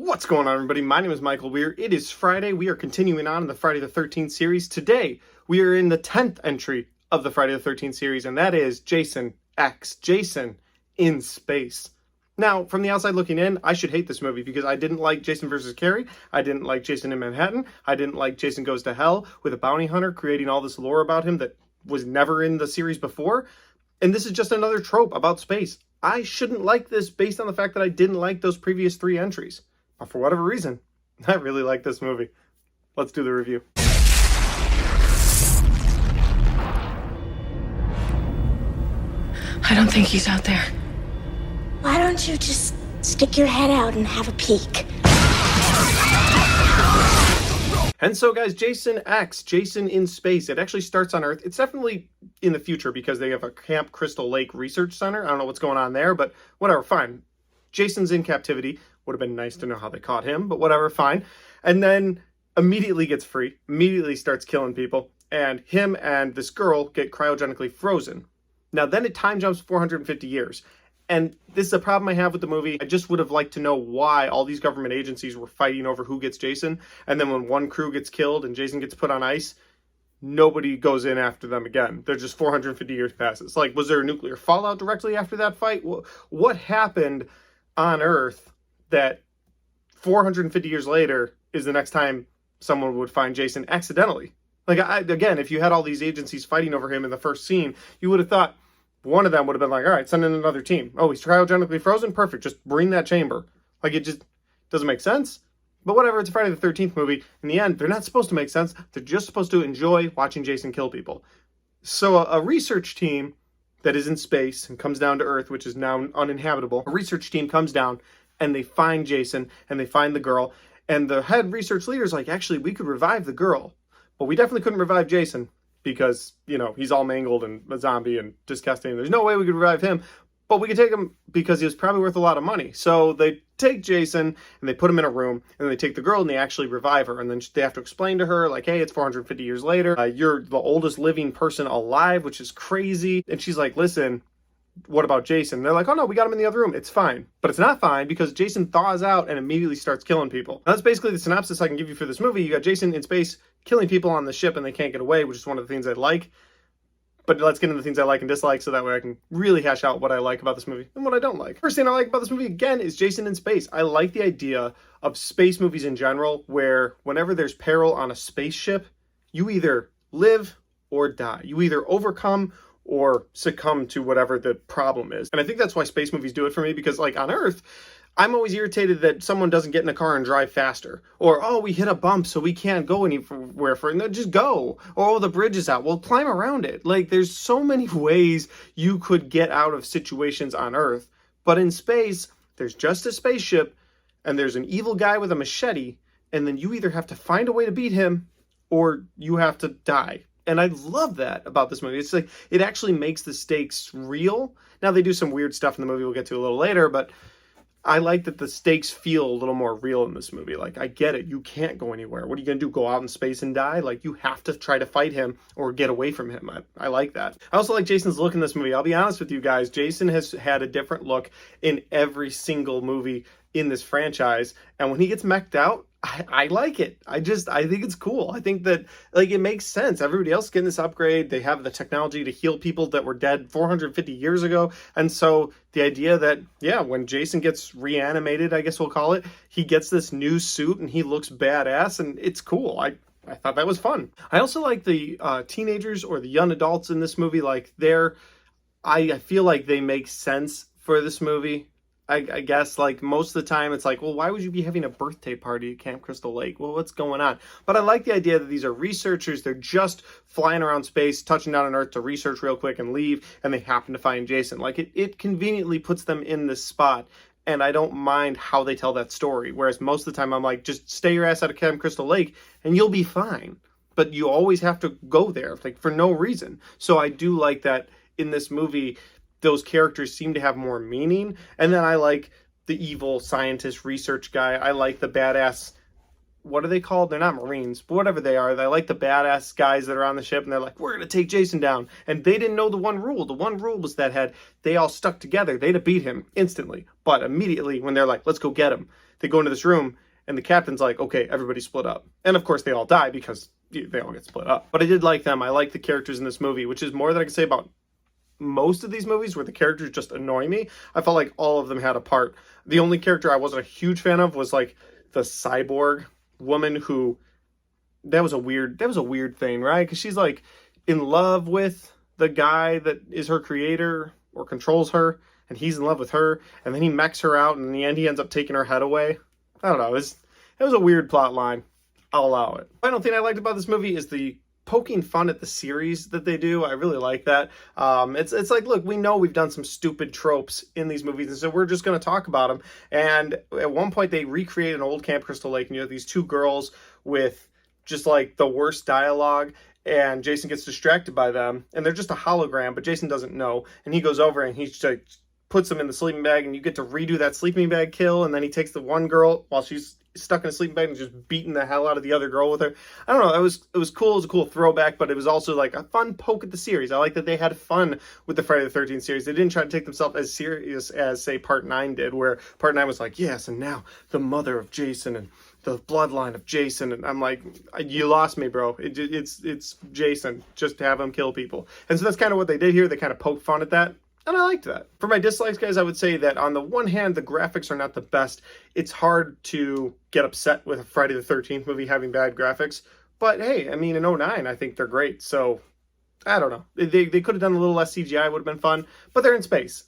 What's going on, everybody? My name is Michael Weer. It is Friday. We are continuing on in the Friday the 13th series. Today, we are in the 10th entry of the Friday the 13th series, and that is Jason X. Jason in Space. Now, from the outside looking in, I should hate this movie because I didn't like Jason vs. Carrie. I didn't like Jason in Manhattan. I didn't like Jason Goes to Hell with a bounty hunter creating all this lore about him that was never in the series before. And this is just another trope about space. I shouldn't like this based on the fact that I didn't like those previous 3 entries. But for whatever reason, I really like this movie. Let's do the review. I don't think he's out there. Why don't you just stick your head out and have a peek? And so, guys, Jason X, Jason in Space, it actually starts on Earth. It's definitely in the future because they have a Camp Crystal Lake Research Center. I don't know what's going on there, but whatever, fine. Jason's in captivity. Would have been nice to know how they caught him, but whatever, fine. And then immediately gets free, immediately starts killing people, and him and this girl get cryogenically frozen. Now, then it time jumps 450 years. And this is a problem I have with the movie. I just would have liked to know why all these government agencies were fighting over who gets Jason. And then when one crew gets killed and Jason gets put on ice, nobody goes in after them again. They're just 450 years passes. Like, was there a nuclear fallout directly after that fight? What happened on Earth that 450 years later is the next time someone would find Jason accidentally? Like, again, if you had all these agencies fighting over him in the first scene, you would have thought one of them would have been like, all right, send in another team. Oh, he's cryogenically frozen? Perfect. Just bring that chamber. Like, it just doesn't make sense. But whatever, it's a Friday the 13th movie. In the end, they're not supposed to make sense. They're just supposed to enjoy watching Jason kill people. So a research team that is in space and comes down to Earth, which is now uninhabitable, a research team comes down and they find Jason and they find the girl. And the head research leader's like, actually, we could revive the girl, but we definitely couldn't revive Jason because, you know, he's all mangled and a zombie and disgusting. There's no way we could revive him, but we could take him because he was probably worth a lot of money. So they take Jason and they put him in a room, and then they take the girl and they actually revive her. And then they have to explain to her, like, hey, it's 450 years later. You're the oldest living person alive, which is crazy. And she's like, listen, what about Jason? And they're like, oh no, we got him in the other room. It's fine. But it's not fine because Jason thaws out and immediately starts killing people. Now, that's basically the synopsis I can give you for this movie. You got Jason in space killing people on the ship and they can't get away, which is one of the things I like. But let's get into the things I like and dislike so that way I can really hash out what I like about this movie and what I don't like. First thing I like about this movie, again, is Jason in space. I like the idea of space movies in general where whenever there's peril on a spaceship, you either live or die. You either overcome or succumb to whatever the problem is. And I think that's why space movies do it for me, because like on Earth, I'm always irritated that someone doesn't get in a car and drive faster. Or, oh, we hit a bump so we can't go anywhere for it. No, just go. Or, oh, the bridge is out. Well, climb around it. Like, there's so many ways you could get out of situations on Earth. But in space, there's just a spaceship and there's an evil guy with a machete. And then you either have to find a way to beat him or you have to die. And I love that about this movie. It's like, it actually makes the stakes real. Now, they do some weird stuff in the movie we'll get to a little later, but I like that the stakes feel a little more real in this movie. Like, I get it. You can't go anywhere. What are you going to do? Go out in space and die? Like, you have to try to fight him or get away from him. I like that. I also like Jason's look in this movie. I'll be honest with you guys. Jason has had a different look in every single movie in this franchise. And when he gets mech'd out, I like it. I think it's cool. I think that, like, it makes sense. Everybody else is getting this upgrade. They have the technology to heal people that were dead 450 years ago. And so the idea that, yeah, when Jason gets reanimated, I guess we'll call it, he gets this new suit and he looks badass and it's cool. I thought that was fun. I also like the teenagers or the young adults in this movie. Like, I feel like they make sense for this movie. I guess, like, most of the time it's like, well, why would you be having a birthday party at Camp Crystal Lake? Well, what's going on? But I like the idea that these are researchers. They're just flying around space, touching down on Earth to research real quick and leave, and they happen to find Jason. Like, it conveniently puts them in this spot, and I don't mind how they tell that story. Whereas most of the time I'm like, just stay your ass out of Camp Crystal Lake, and you'll be fine. But you always have to go there, like, for no reason. So I do like that in this movie, those characters seem to have more meaning. And then I like the evil scientist research guy. I like the badass, what are they called? They're not Marines, but whatever they are. I like the badass guys that are on the ship and they're like, we're going to take Jason down. And they didn't know the one rule. The one rule was that they all stuck together, they'd have beat him instantly. But immediately when they're like, let's go get him, they go into this room, and the captain's like, okay, everybody split up. And of course, they all die because they all get split up. But I did like them. I like the characters in this movie, which is more than I can say about most of these movies where the characters just annoy me. I felt like all of them had a part. The only character I wasn't a huge fan of was like the cyborg woman who, that was a weird thing, right? Because she's like in love with the guy that is her creator or controls her, and he's in love with her, and then he mechs her out, and in the end he ends up taking her head away. I don't know. It was a weird plot line. I'll allow it. Final thing I liked about this movie is the poking fun at the series that they do. I really like that. It's like, look, we know we've done some stupid tropes in these movies, and so we're just going to talk about them. And at one point, they recreate an old Camp Crystal Lake, and you have these two girls with just like the worst dialogue, and Jason gets distracted by them, and they're just a hologram, but Jason doesn't know, and he goes over and he's like puts them in the sleeping bag, and you get to redo that sleeping bag kill, and then he takes the one girl while she's stuck in a sleeping bag and just beating the hell out of the other girl with her. I don't know, it was cool. It was a cool throwback, but it was also like a fun poke at the series. I like that they had fun with the Friday the 13th series. They didn't try to take themselves as serious as, say, Part 9 did, where Part 9 was like, yes, and now the mother of Jason and the bloodline of Jason, and I'm like, you lost me, bro. It's Jason. Just have him kill people. And so that's kind of what they did here. They kind of poked fun at that. And I liked that. For my dislikes, guys, I would say that on the one hand, the graphics are not the best. It's hard to get upset with a Friday the 13th movie having bad graphics. But hey, I mean, in '09, I think they're great. So, I don't know. They could have done a little less CGI, would have been fun. But they're in space.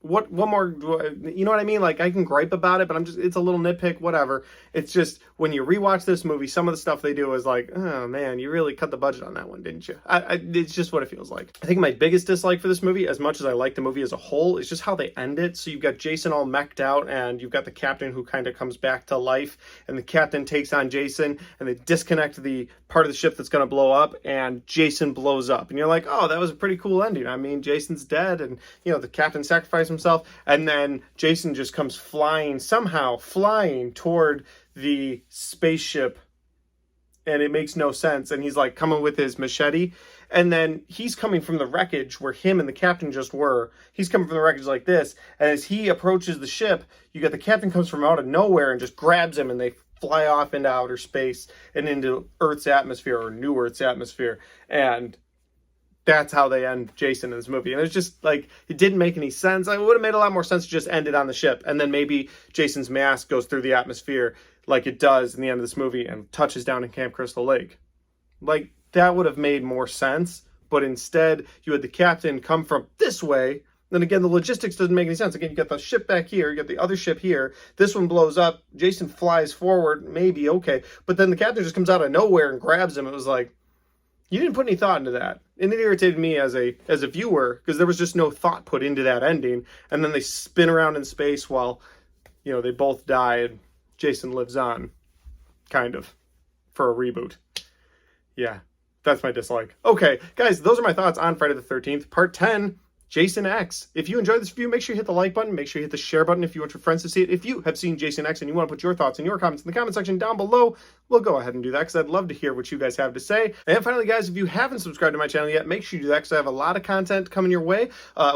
What more, you know what I mean? Like, I can gripe about it, but it's a little nitpick, whatever. It's just, when you rewatch this movie, some of the stuff they do is like, oh man, you really cut the budget on that one, didn't you? It's just what it feels like. I think my biggest dislike for this movie, as much as I like the movie as a whole, is just how they end it. So you've got Jason all mech'd out, and you've got the captain who kind of comes back to life, and the captain takes on Jason, and they disconnect the part of the ship that's going to blow up, and Jason blows up. And you're like, oh, that was a pretty cool ending. I mean, Jason's dead, and, you know, the captain sacrificed himself, and then Jason just comes flying toward the spaceship, and it makes no sense, and he's like coming with his machete, and then he's coming from the wreckage where him and the captain just were. He's coming from the wreckage like this, and as he approaches the ship, you got the captain comes from out of nowhere and just grabs him, and they fly off into outer space and into Earth's atmosphere, or New Earth's atmosphere, and that's how they end Jason in this movie. And it's just like, it didn't make any sense. It would have made a lot more sense to just end it on the ship, and then maybe Jason's mask goes through the atmosphere like it does in the end of this movie and touches down in Camp Crystal Lake. Like, that would have made more sense, but instead you had the captain come from this way. Then again, the logistics doesn't make any sense. Again, you got the ship back here, you got the other ship here, this one blows up, Jason flies forward, maybe, okay, but then the captain just comes out of nowhere and grabs him. It was like, you didn't put any thought into that. And it irritated me as a viewer, because there was just no thought put into that ending. And then they spin around in space while, you know, they both die and Jason lives on, kind of, for a reboot. Yeah, that's my dislike. Okay, guys, those are my thoughts on Friday the 13th, Part 10, Jason X. If you enjoyed this review, make sure you hit the like button. Make sure you hit the share button if you want your friends to see it. If you have seen Jason X and you want to put your thoughts and your comments in the comment section down below, we'll go ahead and do that, because I'd love to hear what you guys have to say. And finally, guys, if you haven't subscribed to my channel yet, make sure you do that, because I have a lot of content coming your way.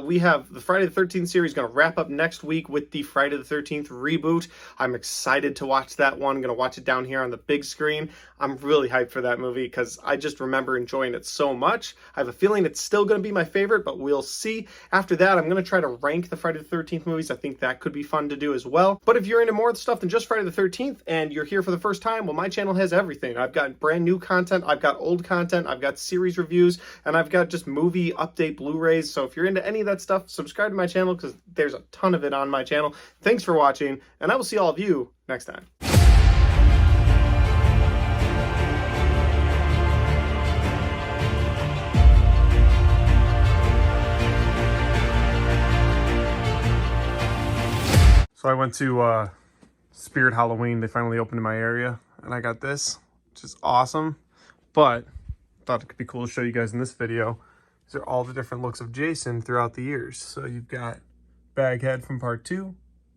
We have the Friday the 13th series going to wrap up next week with the Friday the 13th reboot. I'm excited to watch that one. I'm going to watch it down here on the big screen. I'm really hyped for that movie, because I just remember enjoying it so much. I have a feeling it's still going to be my favorite, but we'll see. After that, I'm going to try to rank the Friday the 13th movies. I think that could be fun to do as well. But if you're into more stuff than just Friday the 13th and you're here for the first time, well, my channel has everything. I've got brand new content, I've got old content, I've got series reviews, and I've got just movie update Blu-rays. So if you're into any of that stuff, subscribe to my channel, because there's a ton of it on my channel. Thanks for watching, and I will see all of you next time. So I went to Spirit Halloween. They finally opened in my area, and I got this, which is awesome. But I thought it could be cool to show you guys in this video. These are all the different looks of Jason throughout the years. So you've got Baghead from Part 2,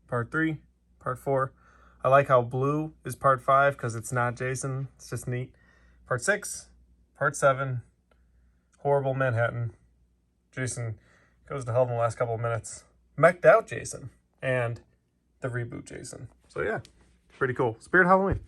Part 3, Part 4. I like how blue is Part 5, because it's not Jason. It's just neat. Part 6, Part 7, Horrible Manhattan. Jason goes to hell in the last couple of minutes. Mech'd out Jason. And the reboot Jason. So yeah, pretty cool. Spirit Halloween.